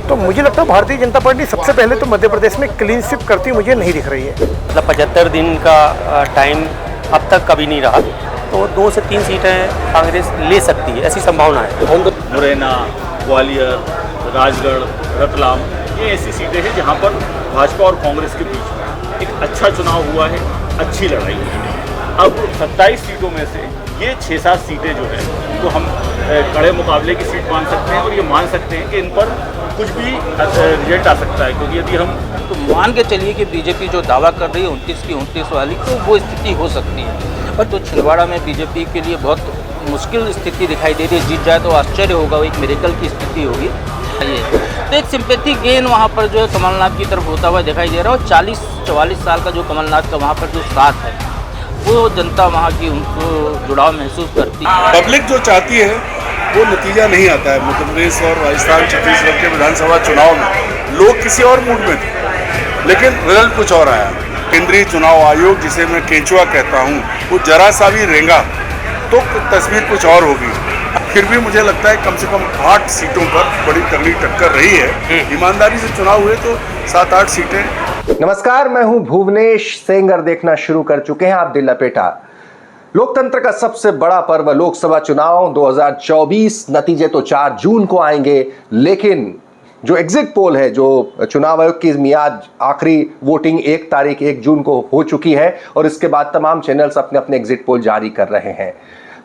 तो मुझे लगता है भारतीय जनता पार्टी सबसे पहले तो मध्य प्रदेश में क्लीन स्वीप करती मुझे नहीं दिख रही है। मतलब 75 दिन का टाइम अब तक कभी नहीं रहा, तो 2 से 3 सीटें कांग्रेस ले सकती है, ऐसी संभावना है। मुरैना, ग्वालियर, राजगढ़, रतलाम, ये ऐसी सीटें हैं जहां पर भाजपा और कांग्रेस के बीच में एक अच्छा चुनाव हुआ है, अच्छी लड़ाई हुई है। अब 27 सीटों में से ये 6-7 सीटें जो है तो हम कड़े मुकाबले की सीट मान सकते हैं और ये मान सकते हैं कि इन पर कुछ भी रिजल्ट आ सकता है, क्योंकि यदि हम तो मान के चलिए कि बीजेपी जो दावा कर रही है 29 की 29 वाली, तो वो स्थिति हो सकती है। पर तो छिंदवाड़ा में बीजेपी के लिए बहुत मुश्किल स्थिति दिखाई दे रही है। जीत जाए तो आश्चर्य होगा, एक मिरेकल की स्थिति होगी। तो एक सिंपैथी गेन वहाँ पर जो है कमलनाथ की तरफ होता हुआ दिखाई दे रहा है। और 40-44 साल का जो कमलनाथ का वहाँ पर जो साथ है, वो जनता वहाँ की उनको जुड़ाव महसूस करती है। पब्लिक जो चाहती है वो नतीजा नहीं आता है। मध्य प्रदेश और राजस्थान, छत्तीसगढ़ के विधानसभा चुनाव में लोग किसी और मूड में थे, लेकिन रिजल्ट कुछ और आया। केंद्रीय चुनाव आयोग, जिसे मैं केंचुआ कहता हूँ, वो जरा सा भी रेंगा तो तस्वीर कुछ और होगी। फिर भी मुझे लगता है कम से कम 8 सीटों पर बड़ी तगड़ी टक्कर रही है। ईमानदारी से चुनाव हुए तो 7-8 सीटें। नमस्कार, मैं हूं भुवनेश सेंगर। देखना शुरू कर चुके हैं आप दिल लपेटा। लोकतंत्र का सबसे बड़ा पर्व लोकसभा चुनाव 2024। नतीजे तो 4 जून को आएंगे, लेकिन जो एग्जिट पोल है, जो चुनाव आयोग की मियाद आखिरी वोटिंग 1 जून को हो चुकी है और इसके बाद तमाम चैनल्स अपने अपने एग्जिट पोल जारी कर रहे हैं।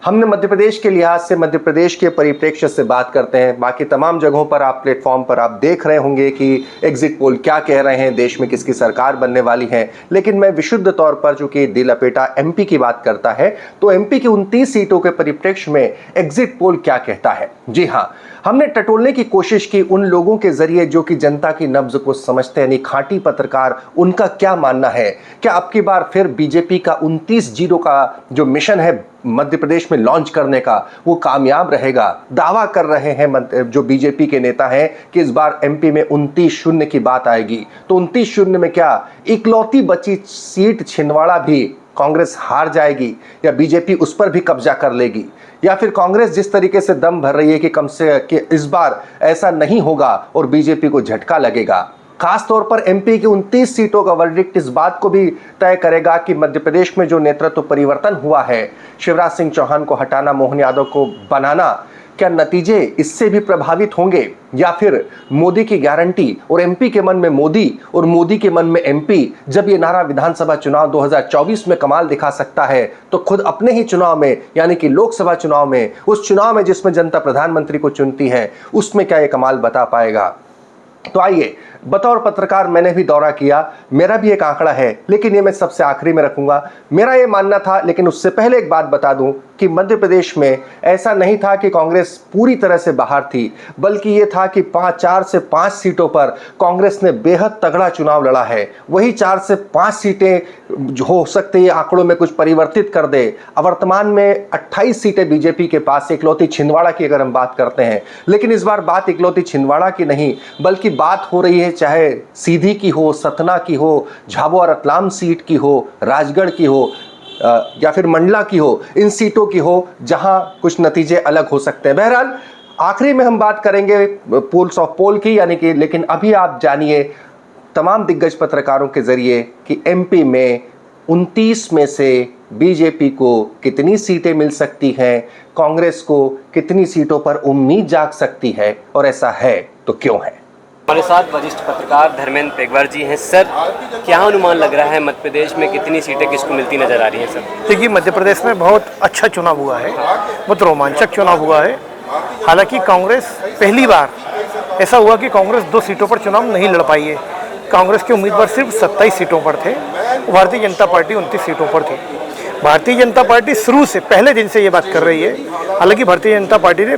हमने मध्य प्रदेश के लिहाज से, मध्य प्रदेश के परिप्रेक्ष्य से बात करते हैं। बाकी तमाम जगहों पर आप प्लेटफॉर्म पर आप देख रहे होंगे कि एग्जिट पोल क्या कह रहे हैं, देश में किसकी सरकार बनने वाली है। लेकिन मैं विशुद्ध तौर पर, चूंकि दिल लपेटा एमपी की बात करता है, तो एमपी की 29 सीटों के परिप्रेक्ष्य में एग्जिट पोल क्या कहता है। जी हाँ, हमने टटोलने की कोशिश की उन लोगों के जरिए जो कि जनता की नब्ज को समझते हैं, यानी खांटी पत्रकार। उनका क्या मानना है, क्या अब की बार फिर बीजेपी का 29-0 का जो मिशन है मध्य प्रदेश में लॉन्च करने का, वो कामयाब रहेगा। दावा कर रहे हैं जो बीजेपी के नेता हैं कि इस बार एमपी में 29-0 की बात आएगी। तो 29-0 में क्या इकलौती बची सीट छिंदवाड़ा भी कांग्रेस हार जाएगी, या बीजेपी उस पर भी कब्जा कर लेगी, या फिर कांग्रेस जिस तरीके से दम भर रही है कि इस बार ऐसा नहीं होगा और बीजेपी को झटका लगेगा। खास तौर पर एमपी की 29 सीटों का वर्डिक्ट इस बात को भी तय करेगा कि मध्य प्रदेश में जो नेतृत्व परिवर्तन हुआ है, शिवराज सिंह चौहान को हटाना, मोहन यादव को बनाना, क्या नतीजे इससे भी प्रभावित होंगे, या फिर मोदी की गारंटी और एमपी के मन में मोदी और मोदी के मन में एमपी, जब ये नारा विधानसभा चुनाव 2024 में कमाल दिखा सकता है, तो खुद अपने ही चुनाव में, यानी कि लोकसभा चुनाव में, उस चुनाव में जिसमें जनता प्रधानमंत्री को चुनती है, उसमें क्या ये कमाल बता पाएगा। तो आइए, बतौर पत्रकार मैंने भी दौरा किया, मेरा भी एक आंकड़ा है, लेकिन ये मैं सबसे आखिरी में रखूंगा। मेरा ये मानना था, लेकिन उससे पहले एक बात बता दूं कि मध्य प्रदेश में ऐसा नहीं था कि कांग्रेस पूरी तरह से बाहर थी, बल्कि ये था कि 4 से 5 सीटों पर कांग्रेस ने बेहद तगड़ा चुनाव लड़ा है। वही 4 से 5 सीटें हो सकती है आंकड़ों में कुछ परिवर्तित कर दे। वर्तमान में 28 सीटें बीजेपी के पास, इकलौती छिंदवाड़ा की अगर हम बात करते हैं। लेकिन इस बार बात इकलौती छिंदवाड़ा की नहीं, बल्कि बात हो रही है चाहे सीधी की हो, सतना की हो, झाबुआ रतलाम सीट की हो, राजगढ़ की हो, या फिर मंडला की हो, इन सीटों की हो जहां कुछ नतीजे अलग हो सकते हैं। बहरहाल आखिरी में हम बात करेंगे पोल्स ऑफ पोल की, यानी कि, लेकिन अभी आप जानिए तमाम दिग्गज पत्रकारों के जरिए कि एमपी में 29 में से बीजेपी को कितनी सीटें मिल सकती हैं, कांग्रेस को कितनी सीटों पर उम्मीद जाग सकती है, और ऐसा है तो क्यों है। हमारे साथ वरिष्ठ पत्रकार धर्मेंद्र पेगवार जी हैं। सर, क्या अनुमान लग रहा है मध्य प्रदेश में कितनी सीटें किसको मिलती नजर आ रही हैं? सर देखिए, मध्य प्रदेश में बहुत अच्छा चुनाव हुआ है, बहुत रोमांचक चुनाव हुआ है। हालांकि कांग्रेस, पहली बार ऐसा हुआ कि कांग्रेस 2 सीटों पर चुनाव नहीं लड़ पाई है। कांग्रेस के उम्मीदवार सिर्फ 27 सीटों पर थे, भारतीय जनता पार्टी 29 सीटों पर थी। भारतीय जनता पार्टी शुरू से, पहले दिन से ये बात कर रही है। हालांकि भारतीय जनता पार्टी ने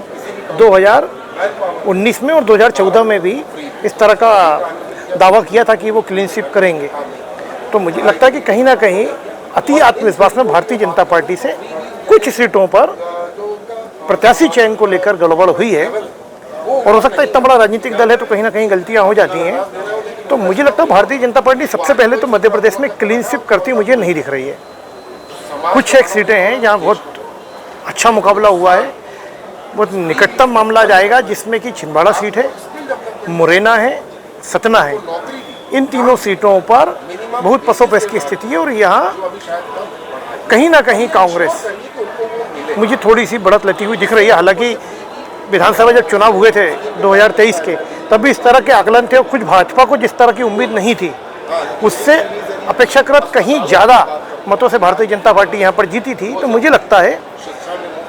2019 में और 2014 में भी इस तरह का दावा किया था कि वो क्लीन स्वीप करेंगे। तो मुझे लगता है कि कहीं ना कहीं अति आत्मविश्वास में भारतीय जनता पार्टी से कुछ सीटों पर प्रत्याशी चयन को लेकर गड़बड़ हुई है, और हो सकता है इतना बड़ा राजनीतिक दल है तो कहीं ना कहीं गलतियां हो जाती हैं। तो मुझे लगता है भारतीय जनता पार्टी सबसे पहले तो मध्य प्रदेश में क्लीन स्वीप करती मुझे नहीं दिख रही है। कुछ एक सीटें हैं जहाँ बहुत अच्छा मुकाबला हुआ है, बहुत निकटतम मामला जाएगा, जिसमें कि छिंदवाड़ा सीट है, मुरैना है, सतना है। इन तीनों सीटों पर बहुत पसोपेश की स्थिति है और यहाँ कहीं ना कहीं कांग्रेस मुझे थोड़ी सी बढ़त लेती हुई दिख रही है। हालांकि विधानसभा जब चुनाव हुए थे 2023 के, तब भी इस तरह के आकलन थे और कुछ भाजपा को जिस तरह की उम्मीद नहीं थी उससे अपेक्षाकृत कहीं ज़्यादा मतों से भारतीय जनता पार्टी यहाँ पर जीती थी। तो मुझे लगता है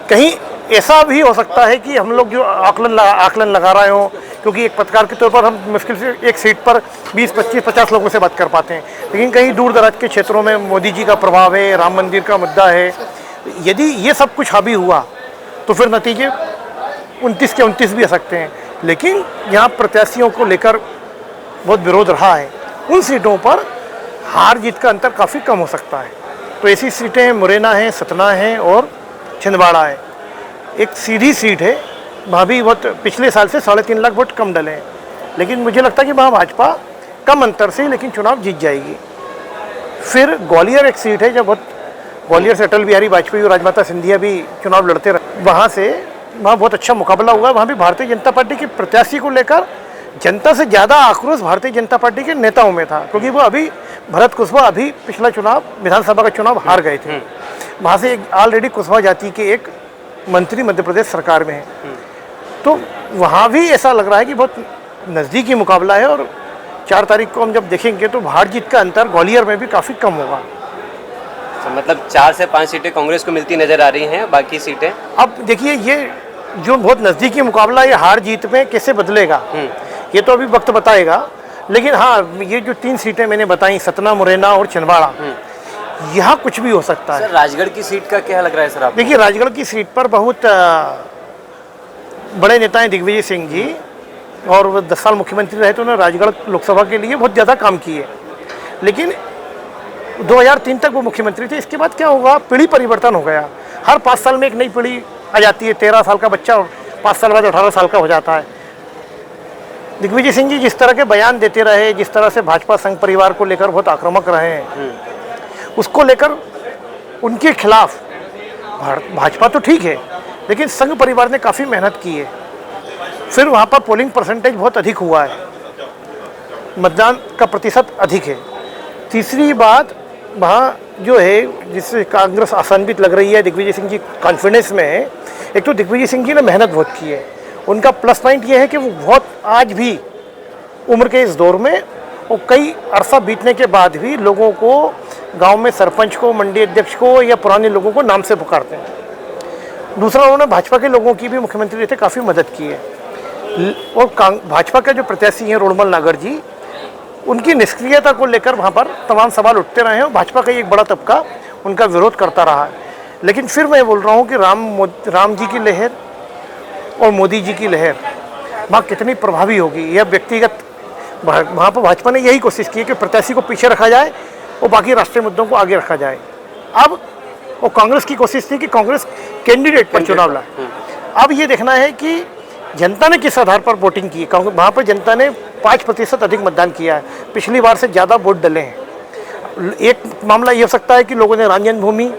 कहीं ऐसा भी हो सकता है कि हम लोग जो आकलन लगा रहे हों, क्योंकि एक पत्रकार के तौर पर हम मुश्किल से एक सीट पर 20, 25, 50 लोगों से बात कर पाते हैं, लेकिन कहीं दूर दराज के क्षेत्रों में मोदी जी का प्रभाव है, राम मंदिर का मुद्दा है। यदि ये सब कुछ हावी हुआ तो फिर नतीजे 29 के 29 भी आ सकते हैं। लेकिन यहाँ प्रत्याशियों को लेकर बहुत विरोध रहा है, उन सीटों पर हार जीत का अंतर काफ़ी कम हो सकता है। तो ऐसी सीटें मुरैना है, सतना है और छिंदवाड़ा है। एक सीधी सीट है, वहाँ भी बहुत पिछले साल से 3.5 लाख वोट कम डले हैं, लेकिन मुझे लगता है कि वहाँ भाजपा कम अंतर से लेकिन चुनाव जीत जाएगी। फिर ग्वालियर एक सीट है, जब बहुत ग्वालियर से अटल बिहारी वाजपेयी और राजमाता सिंधिया भी चुनाव लड़ते रहे, वहाँ बहुत अच्छा मुकाबला हुआ। वहाँ भी भारतीय जनता पार्टी के प्रत्याशी को लेकर जनता से ज़्यादा आक्रोश भारतीय जनता पार्टी के नेताओं में था, क्योंकि वो अभी भरत कुशवाहा अभी पिछला चुनाव विधानसभा का चुनाव हार गए थे। वहाँ से ऑलरेडी कुशवाहा जाति के एक मंत्री मध्य प्रदेश सरकार में है, तो वहाँ भी ऐसा लग रहा है कि बहुत नज़दीकी मुकाबला है। और 4 तारीख को हम जब देखेंगे तो हार जीत का अंतर ग्वालियर में भी काफ़ी कम होगा। तो मतलब 4 से 5 सीटें कांग्रेस को मिलती नजर आ रही हैं, बाकी सीटें अब देखिए, ये जो बहुत नज़दीकी मुकाबला ये हार जीत में कैसे बदलेगा ये तो अभी वक्त बताएगा। लेकिन हाँ, ये जो 3 सीटें मैंने बताई, सतना, मुरैना और छिंदवाड़ा, यहाँ कुछ भी हो सकता है। सर राजगढ़ की सीट का क्या लग रहा है सर आपको? देखिए, राजगढ़ की सीट पर बहुत बड़े नेता हैं दिग्विजय सिंह जी, और वो 10 साल मुख्यमंत्री रहे तो उन्होंने राजगढ़ लोकसभा के लिए बहुत ज़्यादा काम किए। लेकिन 2003 तक वो मुख्यमंत्री थे। इसके बाद क्या होगा, पीढ़ी परिवर्तन हो गया। हर 5 साल में एक नई पीढ़ी आ जाती है। 13 साल का बच्चा 5 साल बाद 18 साल का हो जाता है। दिग्विजय सिंह जी जिस तरह के बयान देते रहे, जिस तरह से भाजपा संघ परिवार को लेकर बहुत आक्रामक रहे हैं, उसको लेकर उनके खिलाफ भाजपा तो ठीक है, लेकिन संघ परिवार ने काफ़ी मेहनत की है। फिर वहाँ पर पोलिंग परसेंटेज बहुत अधिक हुआ है, मतदान का प्रतिशत अधिक है। तीसरी बात, वहाँ जो है जिससे कांग्रेस आसान्वित लग रही है, दिग्विजय सिंह जी कॉन्फिडेंस में है। एक तो दिग्विजय सिंह जी ने मेहनत बहुत की है, उनका प्लस पॉइंट ये है कि वो बहुत आज भी उम्र के इस दौर में और कई अरसा बीतने के बाद भी लोगों को, गांव में सरपंच को, मंडी अध्यक्ष को या पुराने लोगों को नाम से पुकारते हैं। दूसरा, उन्होंने भाजपा के लोगों की भी मुख्यमंत्री रहते काफ़ी मदद की है। और भाजपा के जो प्रत्याशी हैं रोडमल नागर जी, उनकी निष्क्रियता को लेकर वहाँ पर तमाम सवाल उठते रहे हैं और भाजपा का एक बड़ा तबका उनका विरोध करता रहा है। लेकिन फिर मैं बोल रहा हूँ कि राम जी की लहर और मोदी जी की लहर वहाँ कितनी प्रभावी होगी, यह व्यक्तिगत वहाँ पर भाजपा ने यही कोशिश की है कि प्रत्याशी को पीछे रखा जाए और बाकी राष्ट्रीय मुद्दों को आगे रखा जाए। अब वो कांग्रेस की कोशिश थी कि कांग्रेस कैंडिडेट पर चुनाव लाए। अब ये देखना है कि जनता ने किस आधार पर वोटिंग की। वहाँ पर जनता ने 5% अधिक मतदान किया है, पिछली बार से ज़्यादा वोट डले हैं। एक मामला ये हो सकता है कि लोगों ने राम जन्मभूमि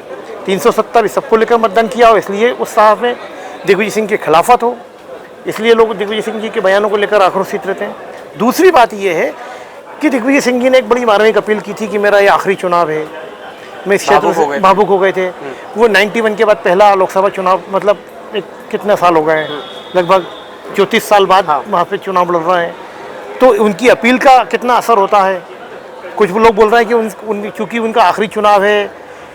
370 सबको लेकर मतदान किया हो, इसलिए उस साहब में दिग्विजय सिंह की खिलाफत हो, इसलिए लोग दिग्विजय सिंह जी के बयानों को लेकर आक्रोशित रहते हैं। दूसरी बात ये है कि दिग्विजय सिंह जी ने एक बड़ी मार्मिक अपील की थी कि मेरा ये आखिरी चुनाव है। मैं इस क्षेत्र से भावुक हो गए थे। वो 91 के बाद पहला लोकसभा चुनाव, मतलब कितने साल हो गए हैं, लगभग 34 साल बाद वहाँ पे चुनाव लड़ रहे हैं। तो उनकी अपील का कितना असर होता है। कुछ लोग बोल रहे हैं कि चूँकि उनका आखिरी चुनाव है,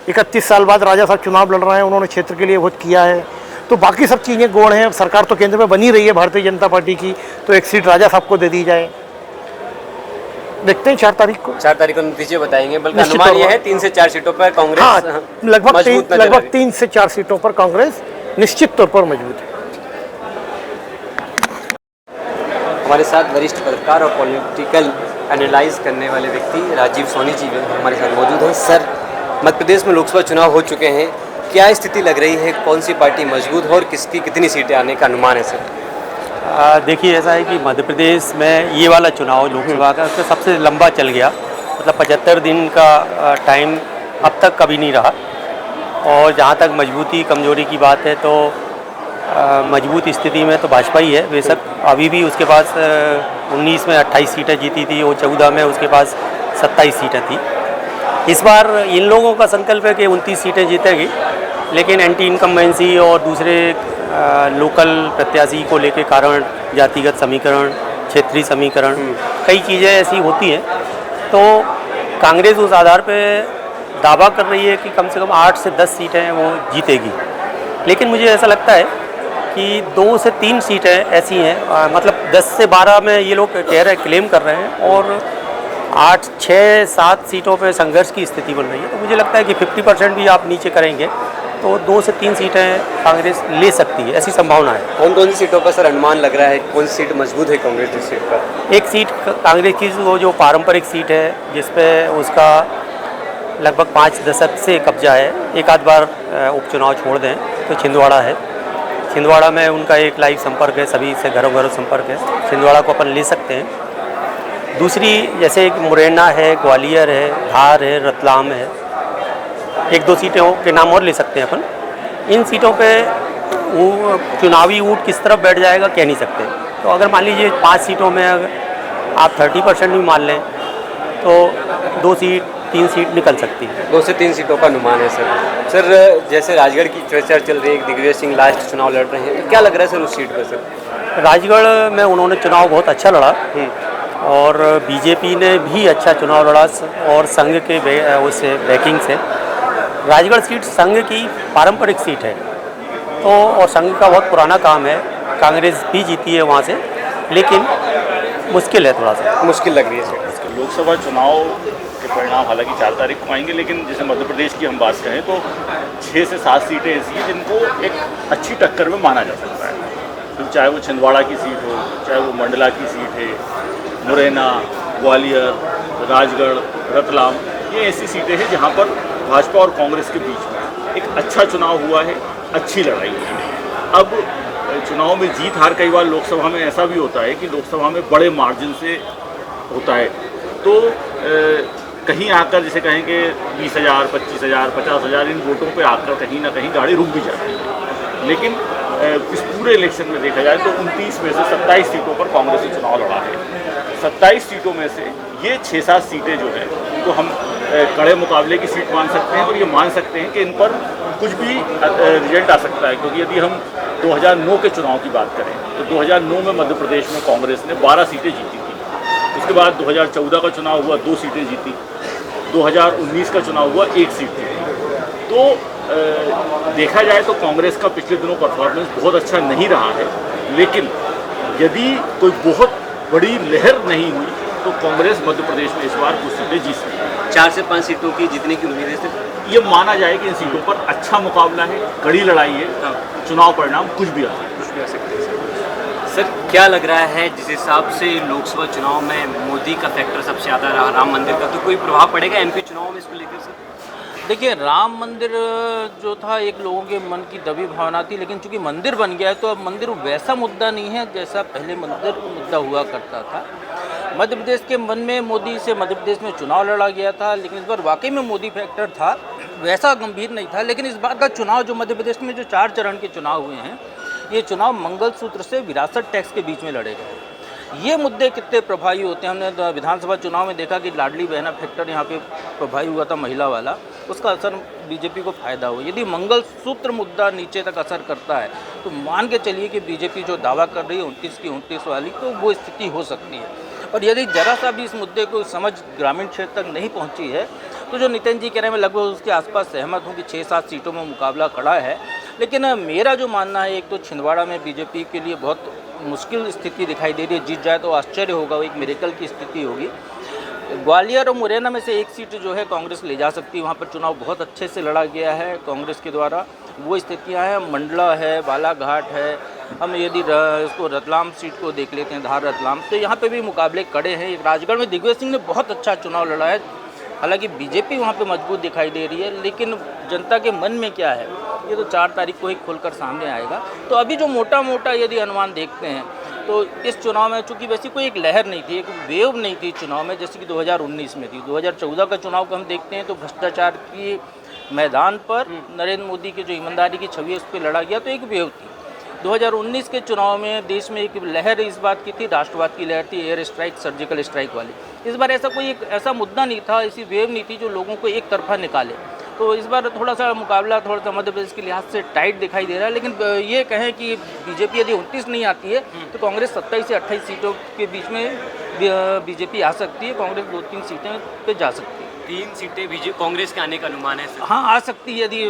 31 साल बाद राजा साहब चुनाव लड़ रहे हैं, उन्होंने क्षेत्र के लिए बहुत किया है, तो बाकी सब चीज़ें गौण हैं। सरकार तो केंद्र में बनी रही है भारतीय जनता पार्टी की, तो एक सीट राजा साहब को दे दी जाए। देखते हैं 4 तारीख को। 4 तारीख को नतीजे बताएंगे, बल्कि अनुमान ये है 3 से 4 सीटों पर कांग्रेस लगभग 3 से 4 सीटों पर कांग्रेस निश्चित तौर पर मजबूत है। हमारे साथ वरिष्ठ पत्रकार और पॉलिटिकल एनालाइज करने वाले व्यक्ति राजीव सोनी जी हमारे साथ मौजूद हैं। सर, मध्य प्रदेश में लोकसभा चुनाव हो चुके हैं, क्या स्थिति लग रही है, कौन सी पार्टी मजबूत है और किसकी कितनी सीटें आने का अनुमान है सर? देखिए, ऐसा है कि मध्य प्रदेश में ये वाला चुनाव लोकसभा का तो सबसे लंबा चल गया, मतलब 75 दिन का टाइम अब तक कभी नहीं रहा। और जहाँ तक मजबूती कमजोरी की बात है तो मजबूत स्थिति में तो भाजपा ही है बेशक। अभी भी उसके पास 19 में 28 सीटें जीती थी और 14 में उसके पास 27 सीटें थी। इस बार इन लोगों का संकल्प है कि 29 सीटें जीतेगी, लेकिन एंटी इनकम्बेंसी और दूसरे लोकल प्रत्याशी को लेके कारण, जातिगत समीकरण, क्षेत्रीय समीकरण, कई चीज़ें ऐसी होती हैं। तो कांग्रेस उस आधार पे दावा कर रही है कि कम से कम 8 से 10 सीटें वो जीतेगी, लेकिन मुझे ऐसा लगता है कि 2 से 3 सीटें ऐसी हैं, मतलब 10 से 12 में ये लोग कह रहे क्लेम कर रहे हैं और 8, 6, 7 सीटों पे संघर्ष की स्थिति बन रही है। तो मुझे लगता है कि 50% भी आप नीचे करेंगे तो 2 से 3 सीटें कांग्रेस ले सकती है, ऐसी संभावना है। कौन कौन सी सीटों पर सर अनुमान लग रहा है, कौन सी सीट मजबूत है कांग्रेस की सीट पर? एक सीट कांग्रेस की वो जो पारंपरिक सीट है जिस पे उसका लगभग 5 दशक से कब्जा है, एक आध बार उपचुनाव छोड़ दें तो छिंदवाड़ा है। छिंदवाड़ा में उनका एक लाइव संपर्क है, सभी से घरों घरों संपर्क है, छिंदवाड़ा को अपन ले सकते हैं। दूसरी जैसे मुरैना है, ग्वालियर है, धार है, रतलाम है, 1-2 सीटों के नाम और ले सकते हैं अपन। इन सीटों पे वो चुनावी ऊँट किस तरफ बैठ जाएगा कह नहीं सकते। तो अगर मान लीजिए 5 सीटों में अगर आप 30% भी मान लें तो 2 सीट 3 सीट निकल सकती है। 2 से 3 सीटों का अनुमान है सर। सर जैसे राजगढ़ की चर्चा चल रही है, दिग्विजय सिंह लास्ट चुनाव लड़ रहे हैं, तो क्या लग रहा है सर उस सीट पर सर? राजगढ़ में उन्होंने चुनाव बहुत अच्छा लड़ा और बीजेपी ने भी अच्छा चुनाव लड़ा और संघ के उससे बैकिंग से। राजगढ़ सीट संघ की पारंपरिक सीट है तो, और संघ का बहुत पुराना काम है, कांग्रेस भी जीती है वहाँ से, लेकिन मुश्किल है, थोड़ा सा मुश्किल लग रही है सर। लोकसभा चुनाव के परिणाम हालांकि 4 तारीख को आएंगे, लेकिन जैसे मध्य प्रदेश की हम बात करें तो 6 से 7 सीटें ऐसी हैं जिनको एक अच्छी टक्कर में माना जा सकता है। तो चाहे वो छिंदवाड़ा की सीट हो, चाहे वो मंडला की सीट है, मुरैना, ग्वालियर, राजगढ़, रतलाम, ये ऐसी सीटें हैं जहाँ पर भाजपा और कांग्रेस के बीच में एक अच्छा चुनाव हुआ है, अच्छी लड़ाई हुई है। अब चुनाव में जीत हार कई बार लोकसभा में ऐसा भी होता है कि लोकसभा में बड़े मार्जिन से होता है, तो कहीं आकर जैसे कहेंगे 20,000, 25,000, 50,000 इन वोटों पे आकर कहीं ना कहीं गाड़ी रुक भी जाती है। लेकिन इस पूरे इलेक्शन में देखा जाए तो 29 में से 27 सीटों पर कांग्रेस ने चुनाव लड़ा है। 27 सीटों में से ये 6-7 सीटें जो हैं उनको हम कड़े मुकाबले की सीट मान सकते हैं और ये मान सकते हैं कि इन पर कुछ भी रिजल्ट आ सकता है। क्योंकि यदि हम 2009 के चुनाव की बात करें तो 2009 में मध्य प्रदेश में कांग्रेस ने 12 सीटें जीती थी। उसके बाद 2014 का चुनाव हुआ, 2 सीटें जीती। 2019 का चुनाव हुआ, 1 सीट जीती। तो देखा जाए तो कांग्रेस का पिछले दिनों परफॉर्मेंस बहुत अच्छा नहीं रहा है, लेकिन यदि कोई बहुत बड़ी लहर नहीं हुई तो कांग्रेस मध्य प्रदेश में इस बार कुछ सीटें जीत सकती है। 4 से 5 सीटों की जीतने की उम्मीद है सर। ये माना जाए कि इन सीटों पर अच्छा मुकाबला है, कड़ी लड़ाई है, चुनाव परिणाम कुछ भी आ सकते हैं। सर क्या लग रहा है जिस हिसाब से लोकसभा चुनाव में मोदी का फैक्टर सबसे ज़्यादा रहा, राम मंदिर का, तो कोई प्रभाव पड़ेगा एमपी चुनाव में इसको लेकर सर? देखिए, राम मंदिर जो था एक लोगों के मन की दबी भावना थी, लेकिन चूंकि मंदिर बन गया है तो अब मंदिर वैसा मुद्दा नहीं है जैसा पहले मंदिर मुद्दा हुआ करता था। मध्य प्रदेश के मन में मोदी से मध्य प्रदेश में चुनाव लड़ा गया था, लेकिन इस बार वाकई में मोदी फैक्टर था, वैसा गंभीर नहीं था। लेकिन इस बार का चुनाव जो मध्य प्रदेश में जो 4 चरण के चुनाव हुए हैं, ये चुनाव मंगलसूत्र से विरासत टैक्स के बीच में लड़े गए। ये मुद्दे कितने प्रभावी होते हैं, हमने विधानसभा चुनाव में देखा कि लाडली बहना फैक्टर यहाँ पे प्रभावी हुआ था, महिला वाला, उसका असर बीजेपी को फ़ायदा हुआ। यदि मंगलसूत्र मुद्दा नीचे तक असर करता है तो मान के चलिए कि बीजेपी जो दावा कर रही है 29 की 29 वाली, तो वो स्थिति हो सकती है। और यदि जरा सा भी इस मुद्दे को समझ ग्रामीण क्षेत्र तक नहीं पहुँची है तो जो नितिन जी कह रहे हैं, मैं लगभग उसके आसपास सहमत हूँ कि 6-7 सीटों में मुकाबला खड़ा है। लेकिन मेरा जो मानना है, एक तो छिंदवाड़ा में बीजेपी के लिए बहुत मुश्किल स्थिति दिखाई दे रही है, जीत जाए तो आश्चर्य होगा, वो एक मिरेकल की स्थिति होगी। ग्वालियर और मुरैना में से एक सीट जो है कांग्रेस ले जा सकती है, वहाँ पर चुनाव बहुत अच्छे से लड़ा गया है कांग्रेस के द्वारा, वो स्थितियाँ हैं। मंडला है, बालाघाट है, हम यदि इसको रतलाम सीट को देख लेते हैं, धार रतलाम, तो यहाँ पे भी मुकाबले कड़े हैं। एक राजगढ़ में दिग्विजय सिंह ने बहुत अच्छा चुनाव लड़ा है, हालांकि बीजेपी वहाँ पे मजबूत दिखाई दे रही है, लेकिन जनता के मन में क्या है ये तो 4 तारीख को ही खुलकर सामने आएगा। तो अभी जो मोटा मोटा यदि अनुमान देखते हैं तो इस चुनाव में चूंकि वैसी कोई एक लहर नहीं थी, एक वेव नहीं थी चुनाव में, जैसे कि 2019 में थी। 2014 का चुनाव को हम देखते हैं तो भ्रष्टाचार की मैदान पर नरेंद्र मोदी की जो ईमानदारी की छवि है उस पर लड़ा गया, तो एक वेव थी। 2019 के चुनाव में देश में एक लहर इस बात की थी, राष्ट्रवाद की लहर थी, एयर स्ट्राइक, सर्जिकल स्ट्राइक वाली। इस बार ऐसा कोई एक ऐसा मुद्दा नहीं था, ऐसी वेव नहीं थी जो लोगों को एक तरफा निकाले। तो इस बार थोड़ा सा मुकाबला थोड़ा सा मध्य प्रदेश के लिहाज से टाइट दिखाई दे रहा है। लेकिन ये कहें कि बीजेपी यदि 29 नहीं आती है तो कांग्रेस 27 से 28 सीटों के बीच में बीजेपी आ सकती है। कांग्रेस 2-3 सीटें पे जा सकती है। 3 सीटें कांग्रेस के आने का अनुमान है सर। हाँ, आ सकती है यदि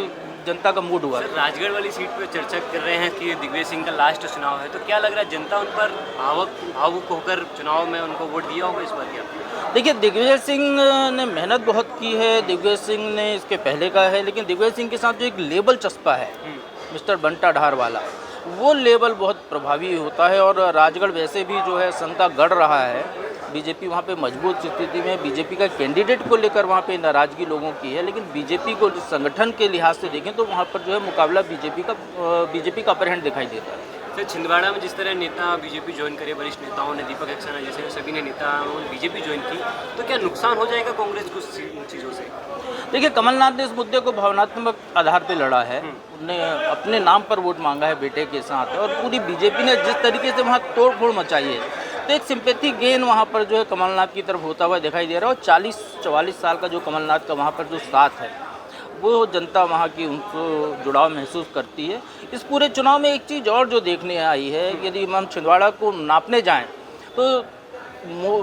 जनता का मूड हुआ। सर, राजगढ़ वाली सीट पर चर्चा कर रहे हैं कि दिग्विजय सिंह का लास्ट चुनाव है, तो क्या लग रहा है जनता उन पर भावुक होकर चुनाव में उनको वोट दिया होगा इस बार? क्या देखिए, दिग्विजय सिंह ने मेहनत बहुत की है, दिग्विजय सिंह ने इसके पहले का है, लेकिन दिग्विजय सिंह के साथ जो एक लेबल चस्पा है मिस्टर बंटा ढार वाला, वो लेबल बहुत प्रभावी होता है। और राजगढ़ वैसे भी जो है शंका गढ़ रहा है, बीजेपी वहाँ पे मजबूत स्थिति में, बीजेपी का कैंडिडेट को लेकर वहाँ पे नाराज़गी लोगों की है। लेकिन बीजेपी को संगठन के लिहाज से देखें तो वहाँ पर जो है मुकाबला बीजेपी का अपर हैंड दिखाई देता है। सर, छिंदवाड़ा में जिस तरह नेता बीजेपी ज्वाइन करे, वरिष्ठ नेताओं ने, दीपक सक्सेना जैसे सभी ने नेताओं ने बीजेपी ज्वाइन की, तो क्या नुकसान हो जाएगा कांग्रेस को इन चीज़ों से? देखिए, कमलनाथ ने इस मुद्दे को भावनात्मक आधार पर लड़ा है। उन्होंने अपने नाम पर वोट मांगा है बेटे के साथ, और पूरी बीजेपी ने जिस तरीके से वहाँ तोड़ फोड़ मचाई है, तो एक सिंपैथी गेन वहाँ पर जो है कमलनाथ की तरफ होता हुआ दिखाई दे रहा है। और 40-44 साल का जो कमलनाथ का वहाँ पर जो साथ है, वो जनता वहाँ की उनको जुड़ाव महसूस करती है। इस पूरे चुनाव में एक चीज़ और जो देखने आई है, यदि हम छिंदवाड़ा को नापने जाएं तो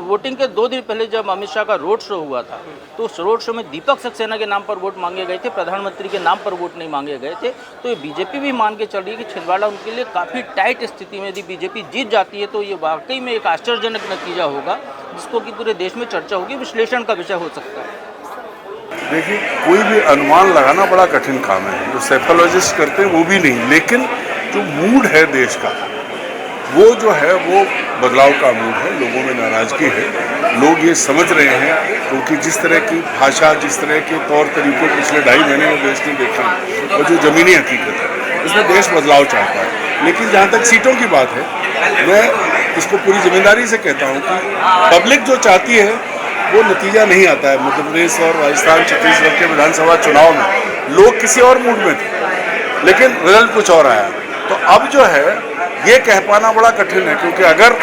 वोटिंग के 2 दिन पहले जब अमित शाह का रोड शो हुआ था, तो उस रोड शो में दीपक सक्सेना के नाम पर वोट मांगे गए थे, प्रधानमंत्री के नाम पर वोट नहीं मांगे गए थे। तो ये बीजेपी भी मान के चल रही है कि छिंदवाड़ा उनके लिए काफ़ी टाइट स्थिति में, यदि बीजेपी जीत जाती है तो ये वाकई में एक आश्चर्यजनक नतीजा होगा, जिसको कि पूरे देश में चर्चा होगी, विश्लेषण का विषय हो सकता है। देखिए, कोई भी अनुमान लगाना बड़ा कठिन काम है, जो साइकोलॉजिस्ट करते हैं वो भी नहीं, लेकिन जो मूड है देश का, वो जो है वो बदलाव का मूड है। लोगों में नाराज़गी है, लोग ये समझ रहे हैं, क्योंकि जिस तरह की भाषा, जिस तरह के तौर तरीके पिछले 2.5 महीने में देश ने देखे, और जो ज़मीनी हकीकत है, उसमें देश बदलाव चाहता है। लेकिन जहाँ तक सीटों की बात है, मैं इसको पूरी जिम्मेदारी से कहता हूँ कि पब्लिक जो चाहती है वो नतीजा नहीं आता है। मध्य प्रदेश और राजस्थान, छत्तीसगढ़ के विधानसभा चुनाव में लोग किसी और मूड में थे, लेकिन रिजल्ट कुछ और आया। तो अब जो है ये कह पाना बड़ा कठिन है, क्योंकि अगर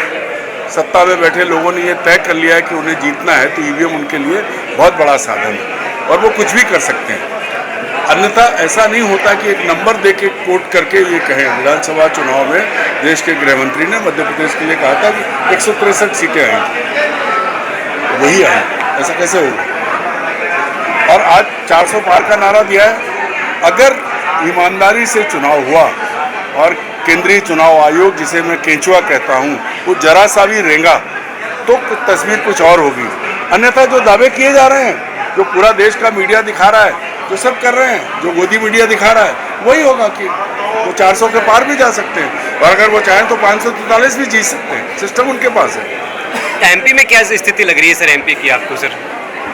सत्ता में बैठे लोगों ने ये तय कर लिया है कि उन्हें जीतना है, तो ईवीएम उनके लिए बहुत बड़ा साधन है और वो कुछ भी कर सकते हैं। अन्यथा ऐसा नहीं होता कि एक नंबर दे के कोट करके ये कहें। विधानसभा चुनाव में देश के गृह मंत्री ने मध्य प्रदेश के लिए कहा था कि 163 सीटें आई, वही आई, ऐसा कैसे होगा? और आज 400 पार का नारा दिया है। अगर ईमानदारी से चुनाव हुआ और केंद्रीय चुनाव आयोग, जिसे मैं केंचुआ कहता हूँ, वो जरा सा भी रेंगा तो तस्वीर कुछ और होगी। अन्यथा जो दावे किए जा रहे हैं, जो पूरा देश का मीडिया दिखा रहा है, जो सब कर रहे हैं, जो मोदी मीडिया दिखा रहा है, वही होगा कि वो 400 के पार भी जा सकते हैं, और अगर वो चाहें तो 543 भी जीत सकते हैं। सिस्टम उनके पास है। एमपी में क्या स्थिति लग रही है सर, एमपी की आपको? सर,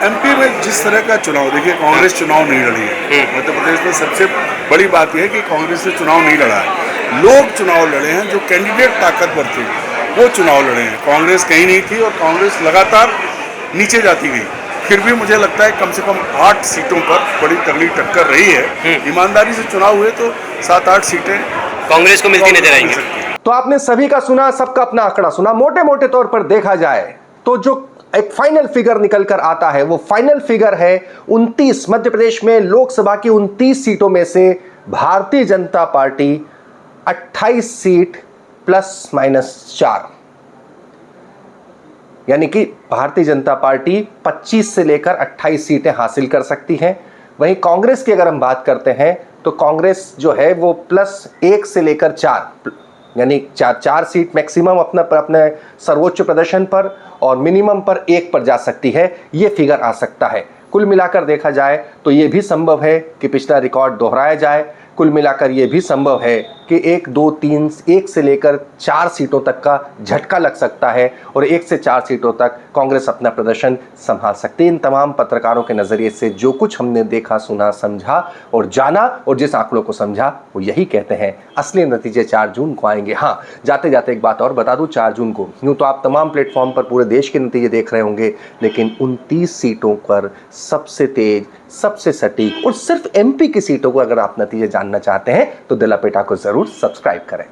एमपी में जिस तरह का चुनाव, देखिए कांग्रेस चुनाव नहीं लड़ी है मध्य प्रदेश में। सबसे बड़ी बात यह है कि कांग्रेस ने चुनाव नहीं लड़ा है, लोग चुनाव लड़े हैं। जो कैंडिडेट ताकतवर थे वो चुनाव लड़े हैं। कांग्रेस कहीं नहीं थी और कांग्रेस लगातार नीचे जाती गई। फिर भी मुझे लगता है कम से कम 8 सीटों पर बड़ी तगड़ी टक्कर रही है। ईमानदारी से चुनाव हुए तो 7-8 सीटें कांग्रेस को मिलती नजर आएंगी। तो आपने सभी का सुना, सबका अपना आंकड़ा सुना। मोटे मोटे तौर पर देखा जाए तो जो एक फाइनल फिगर निकल कर आता है, वो फाइनल फिगर है 29। मध्य प्रदेश में लोकसभा की 29 सीटों में से भारतीय जनता पार्टी 28 सीट ±4, यानी कि भारतीय जनता पार्टी 25 से लेकर 28 सीटें हासिल कर सकती है। वहीं कांग्रेस की अगर हम बात करते हैं तो कांग्रेस जो है वो +1 से लेकर 4, यानी 4 सीट मैक्सिमम अपने सर्वोच्च प्रदर्शन पर, और मिनिमम पर 1 पर जा सकती है। ये फिगर आ सकता है। कुल मिलाकर देखा जाए तो ये भी संभव है कि पिछला रिकॉर्ड दोहराया जाए। कुल मिलाकर ये भी संभव है कि 1, 2, 3, 1 से लेकर 4 सीटों तक का झटका लग सकता है, और 1 से 4 सीटों तक कांग्रेस अपना प्रदर्शन संभाल सकती है। इन तमाम पत्रकारों के नज़रिए से जो कुछ हमने देखा, सुना, समझा और जाना, और जिस आंकड़ों को समझा, वो यही कहते हैं असली नतीजे 4 जून को आएंगे। हाँ, जाते जाते एक बात और बता दूं, 4 जून को यूँ तो आप तमाम प्लेटफॉर्म पर पूरे देश के नतीजे देख रहे होंगे, लेकिन 29 सीटों पर सबसे तेज, सबसे सटीक और सिर्फ एमपी की सीटों को अगर आप नतीजे जानना चाहते हैं तो दिल लपेटा को जरूर सब्सक्राइब करें।